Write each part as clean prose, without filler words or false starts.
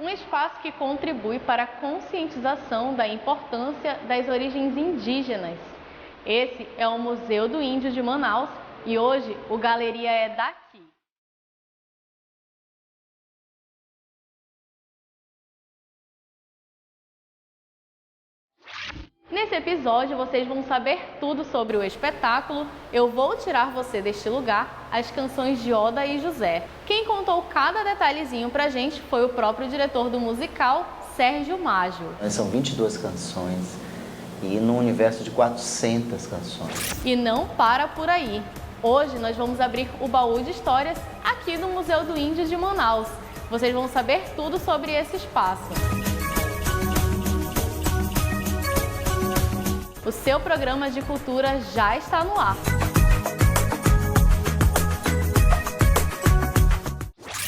Um espaço que contribui para a conscientização da importância das origens indígenas. Esse é o Museu do Índio de Manaus e hoje o Galeria é daqui. Nesse episódio vocês vão saber tudo sobre o espetáculo Eu Vou Tirar Você Deste Lugar, as canções de Oda e José. Quem contou cada detalhezinho pra gente foi o próprio diretor do musical, Sérgio Mágio. São 22 canções e num universo de 400 canções. E não para por aí. Hoje nós vamos abrir o baú de histórias aqui no Museu do Índio de Manaus. Vocês vão saber tudo sobre esse espaço. O seu programa de cultura já está no ar.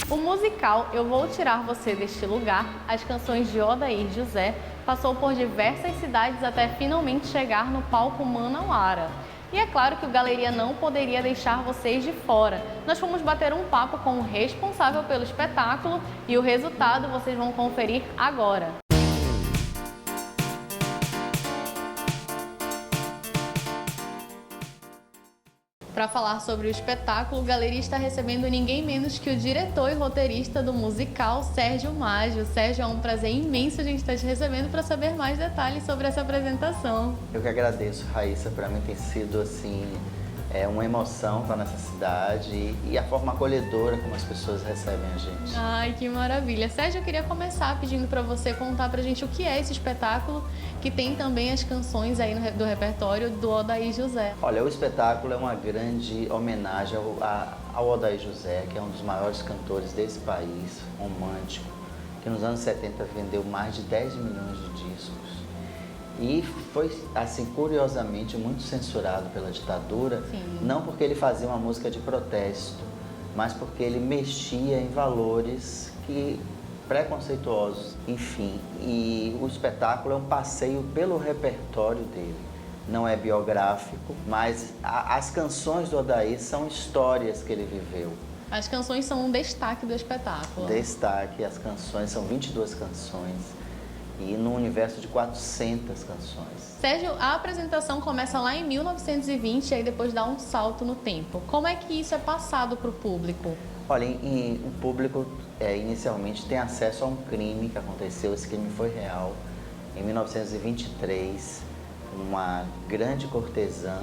O musical Eu Vou Tirar Você Deste Lugar, as canções de Odair José, passou por diversas cidades até finalmente chegar no palco Manauara. E é claro que o Galeria não poderia deixar vocês de fora. Nós fomos bater um papo com o responsável pelo espetáculo e o resultado vocês vão conferir agora. Para falar sobre o espetáculo, o Galeria está recebendo ninguém menos que o diretor e roteirista do musical, Sérgio Mágio. Sérgio, é um prazer imenso a gente estar te recebendo para saber mais detalhes sobre essa apresentação. Eu que agradeço, Raíssa. Para mim tem sido assim, uma emoção estar nessa cidade e a forma acolhedora como as pessoas recebem a gente. Ai, que maravilha. Sérgio, eu queria começar pedindo para você contar pra gente o que é esse espetáculo, que tem também as canções aí do repertório do Odair José. Olha, o espetáculo é uma grande homenagem ao Odair José, que é um dos maiores cantores desse país, romântico, que nos anos 70 vendeu mais de 10 milhões de discos. E foi, assim, curiosamente, muito censurado pela ditadura. Sim. Não porque ele fazia uma música de protesto, mas porque ele mexia em valores preconceituosos, enfim. E o espetáculo é um passeio pelo repertório dele. Não é biográfico, mas as canções do Odair são histórias que ele viveu. As canções são um destaque do espetáculo. Destaque, as canções são 22 canções. E num universo de 400 canções. Sérgio, a apresentação começa lá em 1920 e aí depois dá um salto no tempo. Como é que isso é passado para o público? Olha, o público inicialmente tem acesso a um crime que aconteceu, esse crime foi real. Em 1923, uma grande cortesã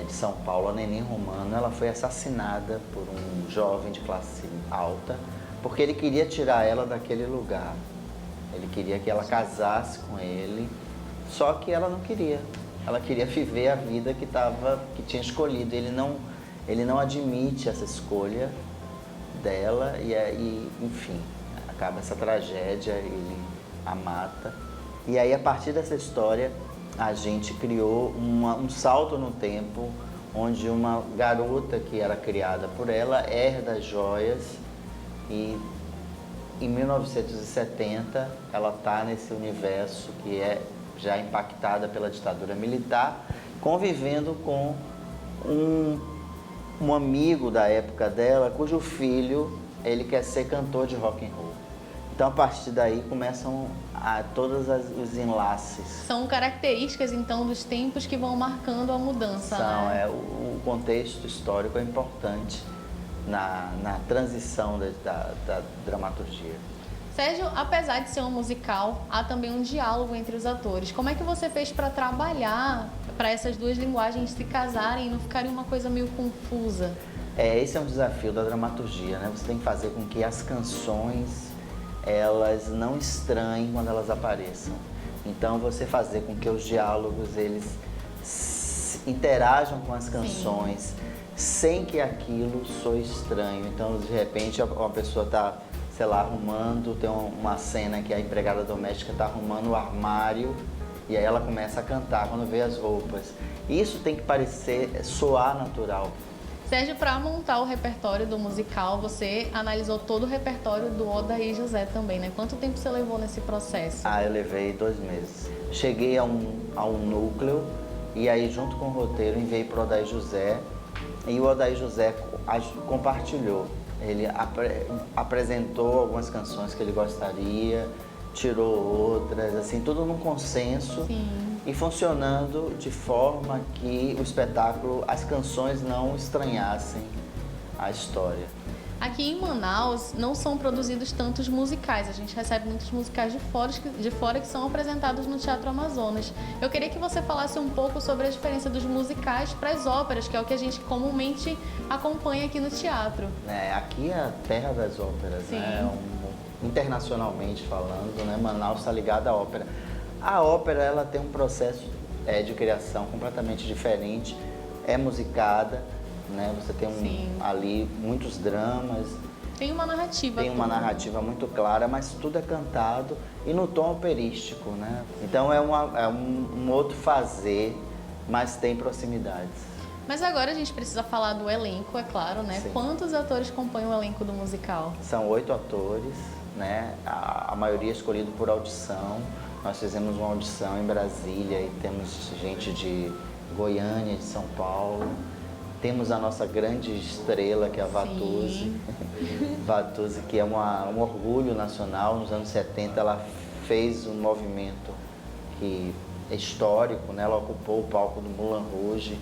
de São Paulo, a Neném Romano, ela foi assassinada por um jovem de classe alta porque ele queria tirar ela daquele lugar. Ele queria que ela casasse com ele, só que ela não queria. Ela queria viver a vida que tinha escolhido. Ele não admite essa escolha dela e enfim, acaba essa tragédia, ele a mata. E aí, a partir dessa história, a gente criou um salto no tempo, onde uma garota que era criada por ela herda as joias e em 1970, ela está nesse universo que é já impactada pela ditadura militar, convivendo com um amigo da época dela, cujo filho ele quer ser cantor de rock and roll. Então, a partir daí, começam todos os enlaces. São características, então, dos tempos que vão marcando a mudança. Né? O contexto histórico é importante na transição da dramaturgia. Sérgio, apesar de ser um musical, há também um diálogo entre os atores. Como é que você fez para trabalhar para essas duas linguagens se casarem e não ficarem uma coisa meio confusa? Esse é um desafio da dramaturgia, né? Você tem que fazer com que as canções elas não estranhem quando elas apareçam. Então, você fazer com que os diálogos eles interajam com as canções. Sim. Sem que aquilo soe estranho. Então, de repente, uma pessoa está, sei lá, arrumando, tem uma cena que a empregada doméstica está arrumando o armário e aí ela começa a cantar quando vê as roupas. Isso tem que soar natural. Sérgio, para montar o repertório do musical, você analisou todo o repertório do Odair José também, né? Quanto tempo você levou nesse processo? Eu levei 2 meses. Cheguei a um núcleo e aí, junto com o roteiro, enviei para o Odair José. E o Odair José compartilhou Ele apresentou algumas canções que ele gostaria, tirou outras, assim, tudo num consenso. Sim. E funcionando de forma que o espetáculo, as canções não estranhassem a história. Aqui em Manaus não são produzidos tantos musicais, a gente recebe muitos musicais de fora que são apresentados no Teatro Amazonas. Eu queria que você falasse um pouco sobre a diferença dos musicais para as óperas, que é o que a gente comumente acompanha aqui no teatro. Aqui é a terra das óperas, Sim. né? Internacionalmente falando, né? Manaus está ligada à ópera. A ópera, ela tem um processo de criação completamente diferente, é musicada, né? Você tem ali muitos dramas. Tem uma narrativa. Tem uma narrativa muito clara, mas tudo é cantado e no tom operístico, né? Então é um outro fazer, mas tem proximidades. Mas agora a gente precisa falar do elenco, é claro, né? Sim. Quantos atores compõem o elenco do musical? São 8 atores, né? A maioria escolhido por audição. Nós fizemos uma audição em Brasília e temos gente de Goiânia, de São Paulo. Temos a nossa grande estrela, que é a Vatuzzi. Vatuzzi, que é um orgulho nacional. Nos anos 70, ela fez um movimento que é histórico, né? Ela ocupou o palco do Moulin Rouge,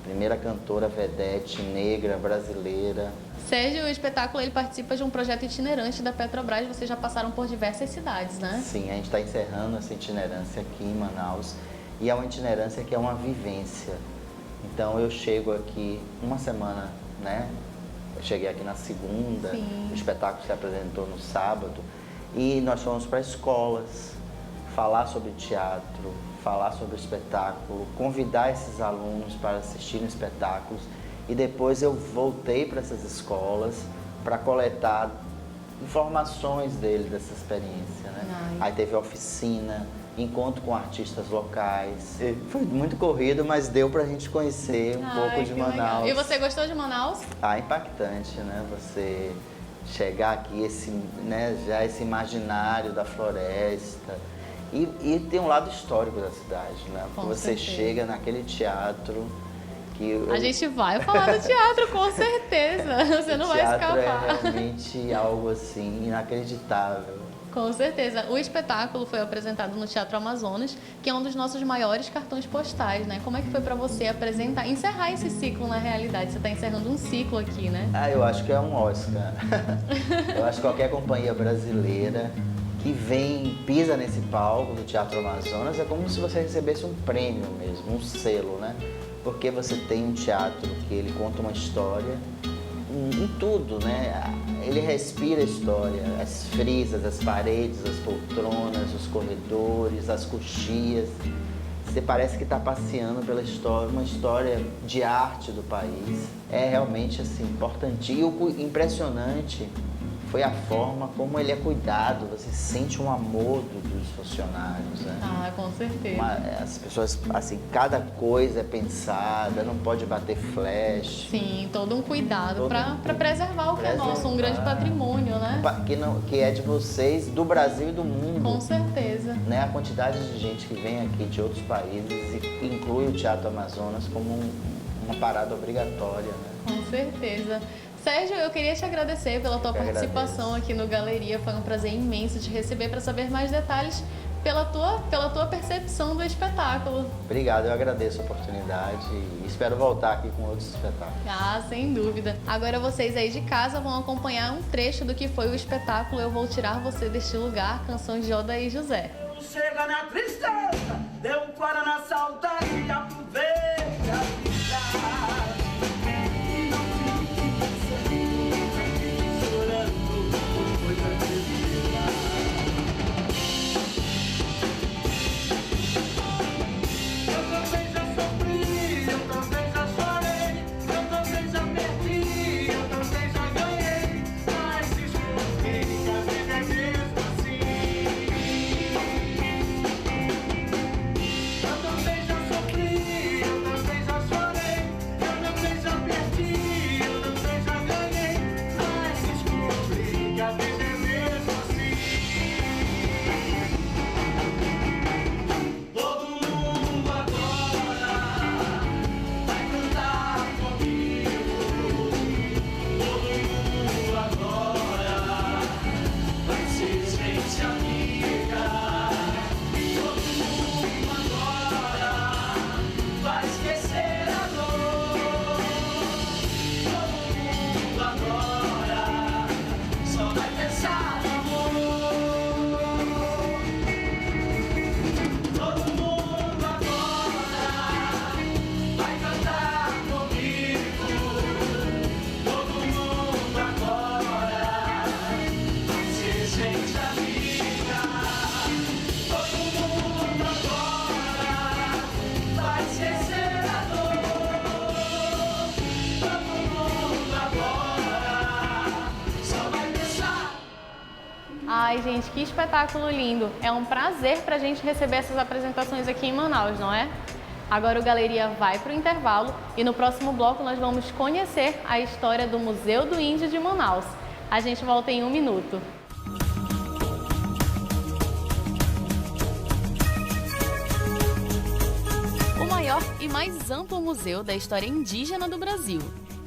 primeira cantora vedete negra brasileira. Sérgio, o espetáculo ele participa de um projeto itinerante da Petrobras. Vocês já passaram por diversas cidades, né? Sim, a gente está encerrando essa itinerância aqui em Manaus. E é uma itinerância que é uma vivência. Então eu chego aqui uma semana, né? Eu cheguei aqui na segunda, Sim. O espetáculo se apresentou no sábado. E nós fomos para escolas, falar sobre teatro, falar sobre o espetáculo, convidar esses alunos para assistirem espetáculos. E depois eu voltei para essas escolas para coletar informações dele dessa experiência, né? Aí teve oficina, encontro com artistas locais. Foi muito corrido, mas deu pra gente conhecer um pouco de Manaus. Legal. E você gostou de Manaus? Impactante, né? Você chegar aqui, já esse imaginário da floresta. E tem um lado histórico da cidade, né? Porque você chega naquele teatro. A gente vai falar do teatro, com certeza. Você não vai escapar. O teatro é realmente algo assim inacreditável. Com certeza. O espetáculo foi apresentado no Teatro Amazonas, que é um dos nossos maiores cartões postais, né? Como é que foi para você encerrar esse ciclo na realidade? Você está encerrando um ciclo aqui, né? Eu acho que é um Oscar. Eu acho que qualquer companhia brasileira que pisa nesse palco do Teatro Amazonas é como se você recebesse um prêmio mesmo, um selo, né? Porque você tem um teatro que ele conta uma história em tudo, né? Ele respira a história, as frisas, as paredes, as poltronas, os corredores, as coxias. Você parece que está passeando pela história, uma história de arte do país. É realmente assim, importantíssimo. E o impressionante foi a forma como ele é cuidado, você sente um amor dos funcionários, né? Com certeza. As pessoas, assim, cada coisa é pensada, não pode bater flash. Sim, todo um cuidado para preservar o que é nosso, um grande patrimônio, né? Que é de vocês, do Brasil e do mundo. Com certeza. Né? A quantidade de gente que vem aqui de outros países e inclui o Teatro Amazonas como uma parada obrigatória, né? Com certeza. Sérgio, eu queria te agradecer pela tua participação aqui no Galeria. Foi um prazer imenso te receber para saber mais detalhes pela tua percepção do espetáculo. Obrigado, eu agradeço a oportunidade e espero voltar aqui com outros espetáculos. Sem dúvida. Agora vocês aí de casa vão acompanhar um trecho do que foi o espetáculo Eu Vou Tirar Você Deste Lugar, canção de Odair José. Chega na tristeza, deu fora na saudade, aproveita a vida. Eu também já sofri. Ai, gente, que espetáculo lindo! É um prazer para a gente receber essas apresentações aqui em Manaus, não é? Agora o Galeria vai para o intervalo e no próximo bloco nós vamos conhecer a história do Museu do Índio de Manaus. A gente volta em 1 minuto. O maior e mais amplo museu da história indígena do Brasil.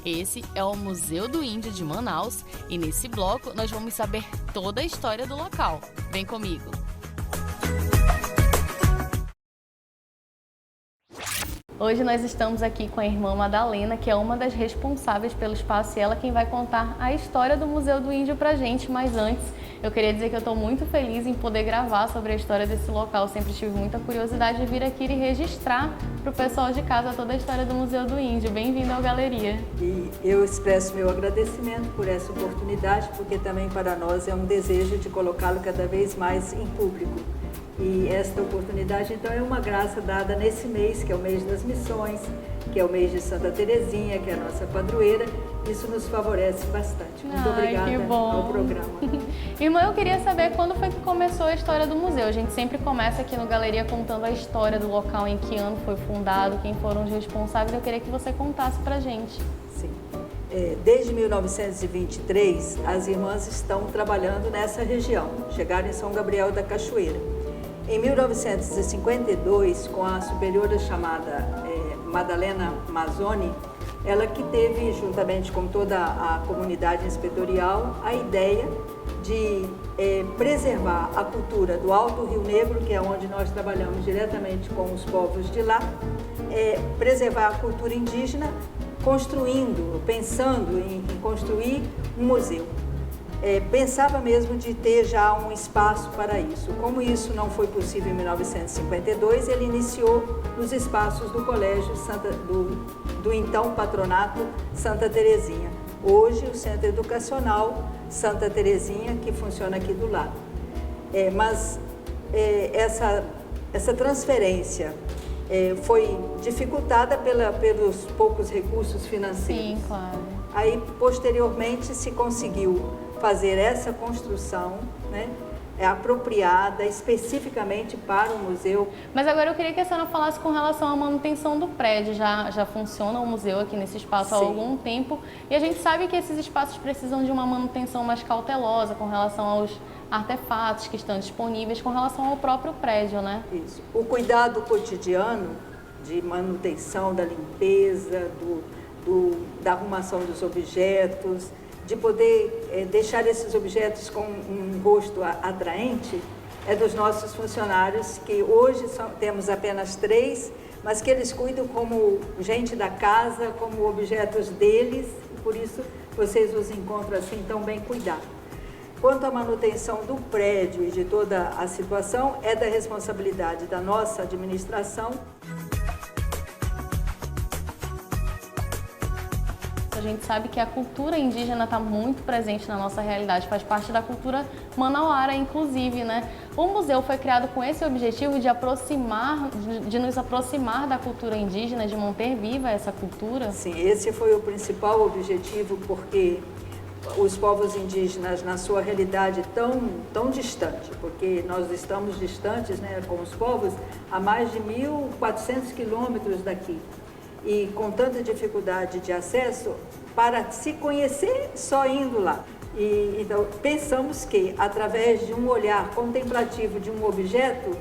Esse é o Museu do Índio de Manaus e nesse bloco nós vamos saber toda a história do local. Vem comigo! Hoje nós estamos aqui com a irmã Madalena, que é uma das responsáveis pelo espaço e ela quem vai contar a história do Museu do Índio pra gente. Mas antes, eu queria dizer que eu estou muito feliz em poder gravar sobre a história desse local. Eu sempre tive muita curiosidade de vir aqui e registrar para o pessoal de casa toda a história do Museu do Índio. Bem-vindo ao Galeria. E eu expresso meu agradecimento por essa oportunidade, porque também para nós é um desejo de colocá-lo cada vez mais em público. E esta oportunidade, então, é uma graça dada nesse mês, que é o mês das missões, que é o mês de Santa Terezinha, que é a nossa padroeira. Isso nos favorece bastante. Muito obrigada ao programa. Irmã, eu queria saber quando foi que começou a história do museu. A gente sempre começa aqui no Galeria contando a história do local, em que ano foi fundado, quem foram os responsáveis. Eu queria que você contasse pra gente. Sim. Desde 1923, as irmãs estão trabalhando nessa região. Chegaram em São Gabriel da Cachoeira. Em 1952, com a superiora chamada Madalena Mazzoni, ela que teve, juntamente com toda a comunidade inspetorial, a ideia de preservar a cultura do Alto Rio Negro, que é onde nós trabalhamos diretamente com os povos de lá, preservar a cultura indígena, pensando em construir um museu. Pensava mesmo de ter já um espaço para isso. Como isso não foi possível em 1952, ele iniciou nos espaços do colégio do então patronato Santa Terezinha. Hoje o Centro Educacional Santa Terezinha, que funciona aqui do lado. Essa transferência foi dificultada pelos poucos recursos financeiros. Sim, claro. Aí, posteriormente, se conseguiu fazer essa construção, né, apropriada especificamente para o museu. Mas agora eu queria que a senhora falasse com relação à manutenção do prédio. Já funciona o museu aqui nesse espaço há algum tempo e a gente sabe que esses espaços precisam de uma manutenção mais cautelosa com relação aos artefatos que estão disponíveis, com relação ao próprio prédio, né? Isso. O cuidado cotidiano de manutenção, da limpeza, da arrumação dos objetos, de poder deixar esses objetos com um rosto atraente, é dos nossos funcionários, que hoje temos apenas 3, mas que eles cuidam como gente da casa, como objetos deles, e por isso vocês os encontram assim tão bem cuidados. Quanto à manutenção do prédio e de toda a situação, é da responsabilidade da nossa administração. A gente sabe que a cultura indígena está muito presente na nossa realidade, faz parte da cultura manauara, inclusive, né? O museu foi criado com esse objetivo de nos aproximar da cultura indígena, de manter viva essa cultura? Sim, esse foi o principal objetivo, porque os povos indígenas, na sua realidade tão distante, porque nós estamos distantes, né, com os povos a mais de 1.400 quilômetros daqui. E com tanta dificuldade de acesso, para se conhecer só indo lá. Então, pensamos que, através de um olhar contemplativo de um objeto,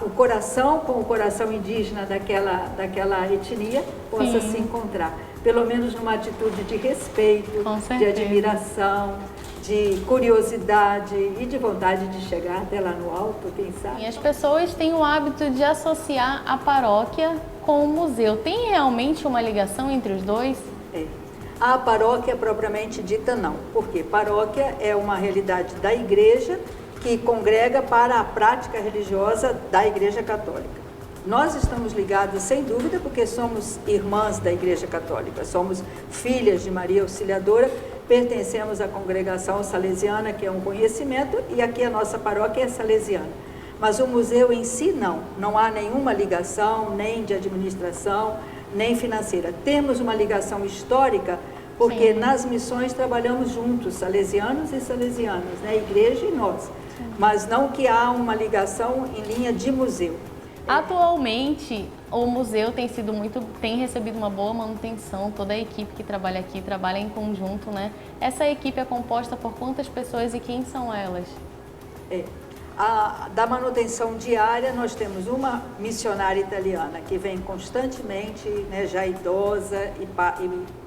o coração com o coração indígena daquela etnia possa se encontrar. Pelo menos numa atitude de respeito, de admiração, de curiosidade e de vontade de chegar até lá no alto, quem sabe. E as pessoas têm o hábito de associar a paróquia com o museu. Tem realmente uma ligação entre os dois? A paróquia propriamente dita não, porque paróquia é uma realidade da igreja que congrega para a prática religiosa da Igreja Católica. Nós estamos ligados, sem dúvida, porque somos irmãs da Igreja Católica, somos filhas de Maria Auxiliadora, pertencemos à congregação salesiana, que é um conhecimento, e aqui a nossa paróquia é salesiana. Mas o museu em si não há nenhuma ligação, nem de administração, nem financeira. Temos uma ligação histórica, porque Sim. nas missões trabalhamos juntos, salesianos e salesianas, né? Igreja e nós, mas não que há uma ligação em linha de museu. Atualmente, o museu tem recebido uma boa manutenção, toda a equipe que trabalha aqui trabalha em conjunto, né? Essa equipe é composta por quantas pessoas e quem são elas? Da manutenção diária, nós temos uma missionária italiana que vem constantemente, né, já idosa, e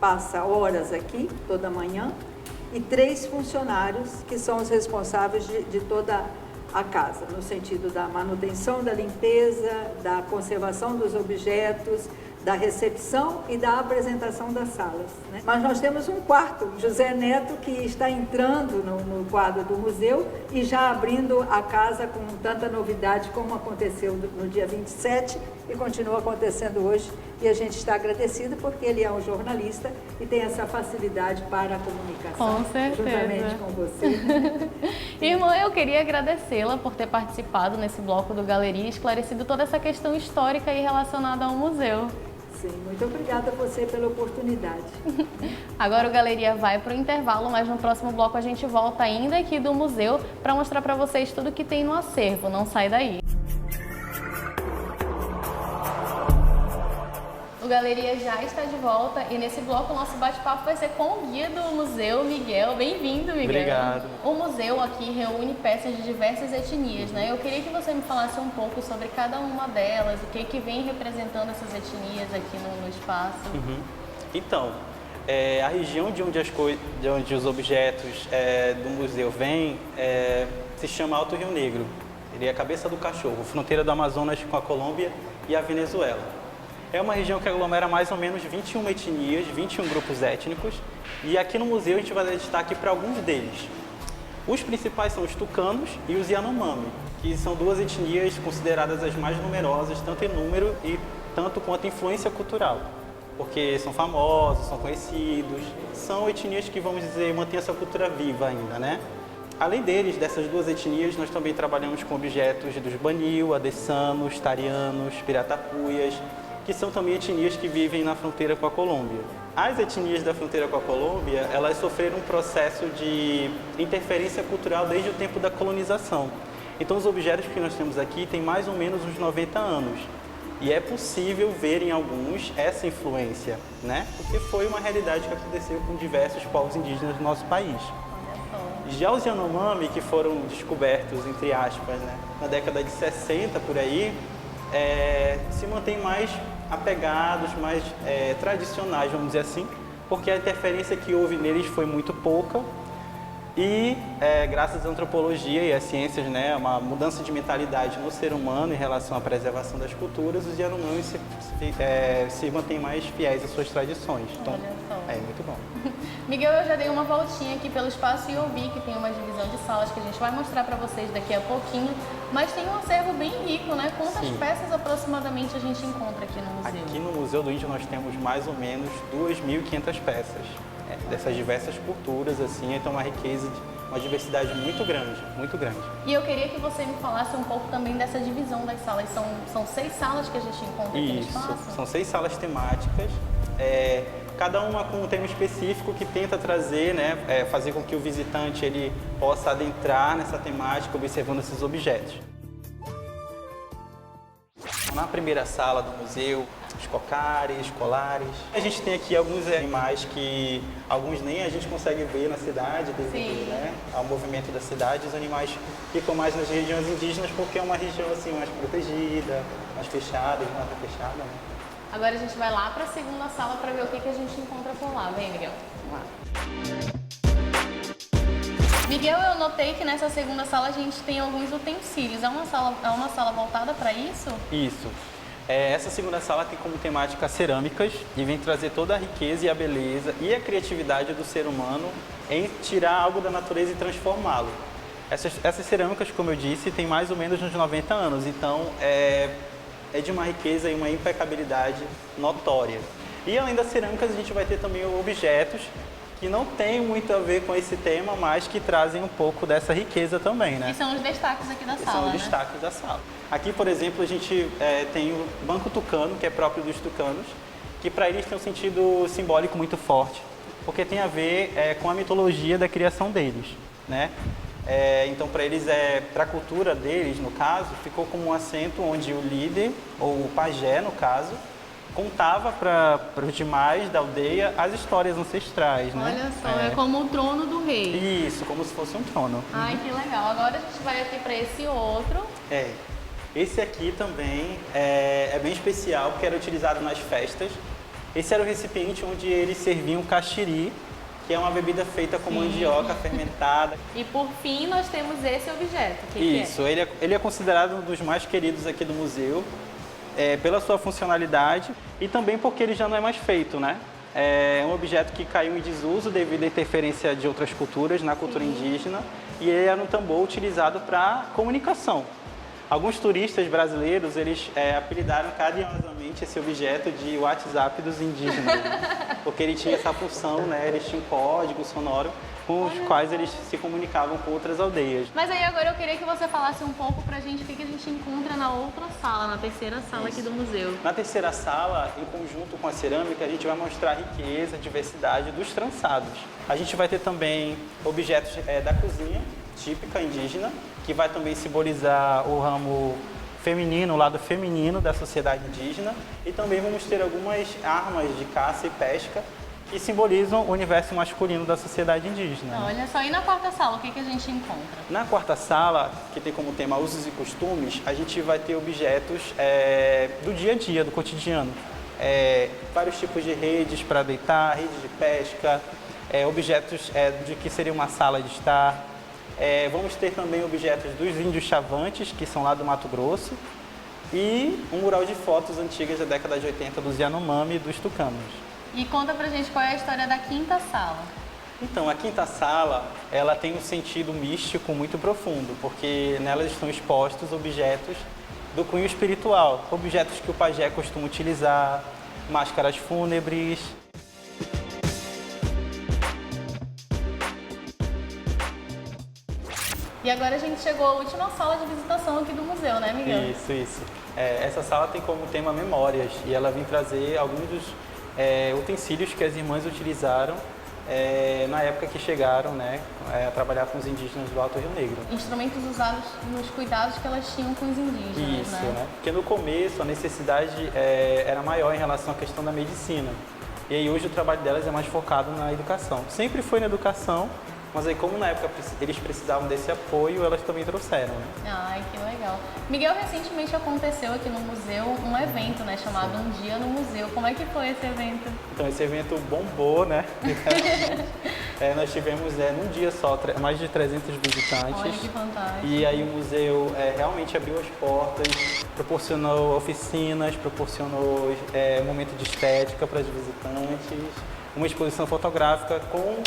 passa horas aqui toda manhã, e 3 funcionários que são os responsáveis de toda a casa, no sentido da manutenção, da limpeza, da conservação dos objetos, da recepção e da apresentação das salas, né? Mas nós temos um quarto, José Neto, que está entrando no quadro do museu e já abrindo a casa com tanta novidade como aconteceu no dia 27 e continua acontecendo hoje. E a gente está agradecido porque ele é um jornalista e tem essa facilidade para a comunicação. Com certeza. Juntamente com você. Irmã, eu queria agradecê-la por ter participado nesse bloco do Galeria e esclarecido toda essa questão histórica e relacionada ao museu. Sim, muito obrigada a você pela oportunidade. Agora o Galeria vai para o intervalo, mas no próximo bloco a gente volta ainda aqui do museu para mostrar para vocês tudo que tem no acervo. Não sai daí. O Galeria já está de volta e nesse bloco o nosso bate-papo vai ser com o guia do museu, Miguel. Bem-vindo, Miguel. Obrigado. O museu aqui reúne peças de diversas etnias, né? Eu queria que você me falasse um pouco sobre cada uma delas, o que vem representando essas etnias aqui no espaço. Então, a região de onde os objetos do museu vêm se chama Alto Rio Negro. Ele é a cabeça do cachorro, fronteira do Amazonas com a Colômbia e a Venezuela. É uma região que aglomera mais ou menos 21 etnias, 21 grupos étnicos, e aqui no museu a gente vai dar destaque para alguns deles. Os principais são os tucanos e os Yanomami, que são 2 etnias consideradas as mais numerosas, tanto em número e tanto quanto em influência cultural, porque são famosos, são conhecidos, são etnias que, vamos dizer, mantêm essa cultura viva ainda, né? Além deles, dessas 2 etnias, nós também trabalhamos com objetos dos Banil, Adessanos, Tarianos, Piratapuias, que são também etnias que vivem na fronteira com a Colômbia. As etnias da fronteira com a Colômbia, elas sofreram um processo de interferência cultural desde o tempo da colonização. Então, os objetos que nós temos aqui têm mais ou menos uns 90 anos. E é possível ver em alguns essa influência, né? Porque foi uma realidade que aconteceu com diversos povos indígenas do nosso país. Já os Yanomami, que foram descobertos, entre aspas, né, na década de 60 por aí, se mantêm mais apegados, mais tradicionais, vamos dizer assim, porque a interferência que houve neles foi muito pouca e, graças à antropologia e às ciências, né, uma mudança de mentalidade no ser humano em relação à preservação das culturas, os Yanomami se mantêm mais fiéis às suas tradições. Então, é muito bom. Miguel, eu já dei uma voltinha aqui pelo espaço e eu vi que tem uma divisão de salas que a gente vai mostrar para vocês daqui a pouquinho, mas tem um acervo bem rico, né? Quantas peças aproximadamente a gente encontra aqui no museu? Aqui no Museu do Índio nós temos mais ou menos 2.500 peças, dessas diversas culturas, assim, então uma riqueza, uma diversidade muito grande, muito grande. E eu queria que você me falasse um pouco também dessa divisão das salas. São 6 salas que a gente encontra aqui no espaço? Isso, são 6 salas temáticas, cada uma com um tema específico que tenta trazer, né, fazer com que o visitante ele possa adentrar nessa temática observando esses objetos. Na primeira sala do museu, os cocares, colares. A gente tem aqui alguns animais que alguns nem a gente consegue ver na cidade, devido, né, ao movimento da cidade. Os animais ficam mais nas regiões indígenas porque é uma região assim mais protegida, mais fechada, de mata fechada, né? Agora a gente vai lá para a segunda sala para ver o que a gente encontra por lá. Vem, Miguel. Vamos lá. Miguel, eu notei que nessa segunda sala a gente tem alguns utensílios. É uma sala voltada para isso? Isso. Essa segunda sala tem como temática cerâmicas e vem trazer toda a riqueza e a beleza e a criatividade do ser humano em tirar algo da natureza e transformá-lo. Essas cerâmicas, como eu disse, têm mais ou menos uns 90 anos, então é de uma riqueza e uma impecabilidade notória. E além das cerâmicas, a gente vai ter também objetos que não tem muito a ver com esse tema, mas que trazem um pouco dessa riqueza também, né? E são os destaques aqui da sala, são os né? destaques da sala. Aqui, por exemplo, a gente tem o banco tucano, que é próprio dos tucanos, que para eles tem um sentido simbólico muito forte. porque tem a ver com a mitologia da criação deles, né? Então, para eles, para a cultura deles, no caso, ficou como um assento onde o líder, ou o pajé, no caso, contava para os demais da aldeia as histórias ancestrais, né? Olha só, é como o trono do rei. Isso, como se fosse um trono. Ai, que legal. Agora a gente vai aqui para esse outro. Esse aqui também é bem especial, porque era utilizado nas festas. Esse era o recipiente onde eles serviam caxiri, que é uma bebida feita com mandioca fermentada. E por fim, nós temos esse objeto. O que Isso, ele é considerado um dos mais queridos aqui do museu, pela sua funcionalidade e também porque ele já não é mais feito, né? É um objeto que caiu em desuso devido à interferência de outras culturas na cultura indígena, e ele era um tambor utilizado para comunicação. Alguns turistas brasileiros, eles apelidaram carinhosamente esse objeto de WhatsApp dos indígenas, porque ele tinha essa função, né? Eles tinham código sonoro com os quais eles se comunicavam com outras aldeias. Mas aí agora eu queria que você falasse um pouco pra gente o que a gente encontra na outra sala, na terceira sala aqui do museu. Na terceira sala, em conjunto com a cerâmica, a gente vai mostrar a riqueza, a diversidade dos trançados. A gente vai ter também objetos da cozinha típica indígena, que vai também simbolizar o ramo feminino, o lado feminino da sociedade indígena, e também vamos ter algumas armas de caça e pesca que simbolizam o universo masculino da sociedade indígena. Olha só, e na quarta sala, o que a gente encontra? Na quarta sala, que tem como tema usos e costumes, a gente vai ter objetos do dia a dia, do cotidiano. Vários tipos de redes para deitar, redes de pesca, objetos de que seria uma sala de estar. Vamos ter também objetos dos índios chavantes, que são lá do Mato Grosso, e um mural de fotos antigas da década de 80 dos Yanomami e dos Tucanos. E conta pra gente qual é a história da quinta sala. Então, a quinta sala, ela tem um sentido místico muito profundo, porque nela estão expostos objetos do cunho espiritual, objetos que o pajé costuma utilizar, máscaras fúnebres. E agora a gente chegou à última sala de visitação aqui do museu, né, Miguel? Isso. Essa sala tem como tema memórias, e ela vem trazer alguns dos utensílios que as irmãs utilizaram na época que chegaram, né, a trabalhar com os indígenas do Alto Rio Negro. Instrumentos usados nos cuidados que elas tinham com os indígenas, Isso, né? Porque no começo a necessidade era maior em relação à questão da medicina. E aí hoje o trabalho delas é mais focado na educação. Sempre foi na educação, mas aí como na época eles precisavam desse apoio, elas também trouxeram, né? Ai, que legal. Miguel, recentemente aconteceu aqui no museu um evento, né, chamado Um Dia no Museu. Como é que foi esse evento? Então esse evento bombou, né? Nós tivemos num dia só mais de 300 visitantes. Olha que fantástico. E aí o museu realmente abriu as portas, proporcionou oficinas, proporcionou momento de estética para os visitantes, uma exposição fotográfica com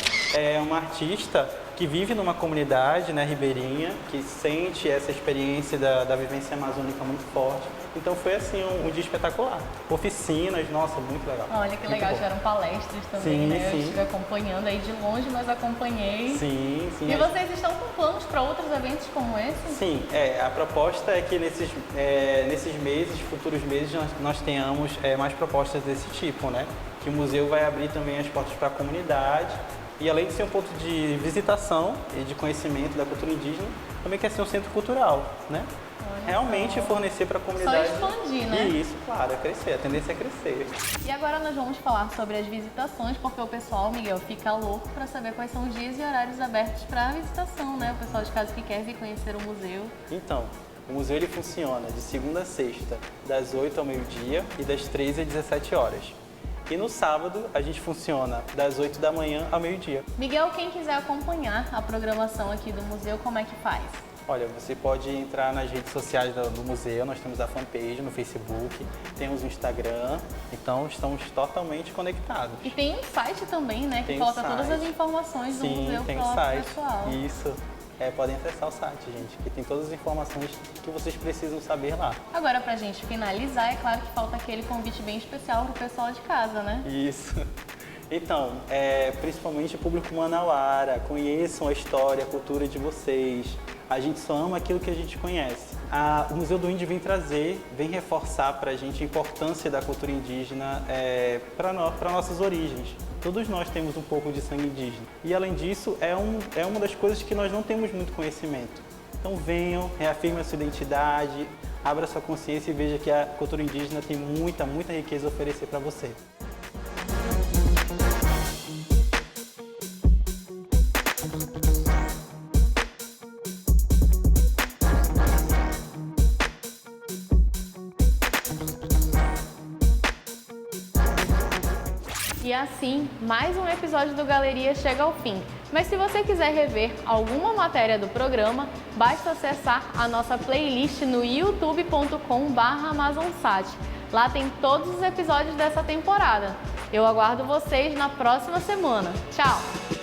uma artista que vive numa comunidade, né, ribeirinha, que sente essa experiência da vivência amazônica muito forte. Então foi assim um dia espetacular. Oficinas, nossa, muito legal. Olha que legal, tiveram palestras também, né? Sim. Eu estive acompanhando aí de longe, mas acompanhei. Sim. E vocês estão com planos para outros eventos como esse? Sim, a proposta é que nesses meses, futuros meses, nós tenhamos mais propostas desse tipo, né? Que o museu vai abrir também as portas para a comunidade. E além de ser um ponto de visitação e de conhecimento da cultura indígena, também quer ser um centro cultural, né? Realmente fornecer para a comunidade. Só expandir, né? Isso, claro, é crescer, a tendência é crescer. E agora nós vamos falar sobre as visitações, porque o pessoal, Miguel, fica louco para saber quais são os dias e horários abertos para visitação, né? O pessoal de casa que quer vir conhecer o museu. Então, o museu ele funciona de segunda a sexta, das 8 ao meio-dia e das 13 às 17 horas. E no sábado, a gente funciona das 8 da manhã ao meio-dia. Miguel, quem quiser acompanhar a programação aqui do museu, como é que faz? Olha, você pode entrar nas redes sociais do museu, nós temos a fanpage no Facebook, temos o Instagram, então estamos totalmente conectados. E tem um site também, né, que Tem coloca site. todas as informações do museu Sim, tem para o o site. pessoal. Isso. Podem acessar o site, gente, que tem todas as informações que vocês precisam saber lá. Agora, pra gente finalizar, é claro que falta aquele convite bem especial pro pessoal de casa, né? Isso. Então, principalmente o público manauara, conheçam a história, a cultura de vocês. A gente só ama aquilo que a gente conhece. O Museu do Índio vem reforçar pra gente a importância da cultura indígena para nossas origens. Todos nós temos um pouco de sangue indígena. E além disso, é uma das coisas que nós não temos muito conhecimento. Então venham, reafirmem a sua identidade, abra sua consciência e veja que a cultura indígena tem muita riqueza a oferecer para você. E assim, mais um episódio do Galeria chega ao fim. Mas se você quiser rever alguma matéria do programa, basta acessar a nossa playlist no youtube.com/amazonsat. Lá tem todos os episódios dessa temporada. Eu aguardo vocês na próxima semana. Tchau!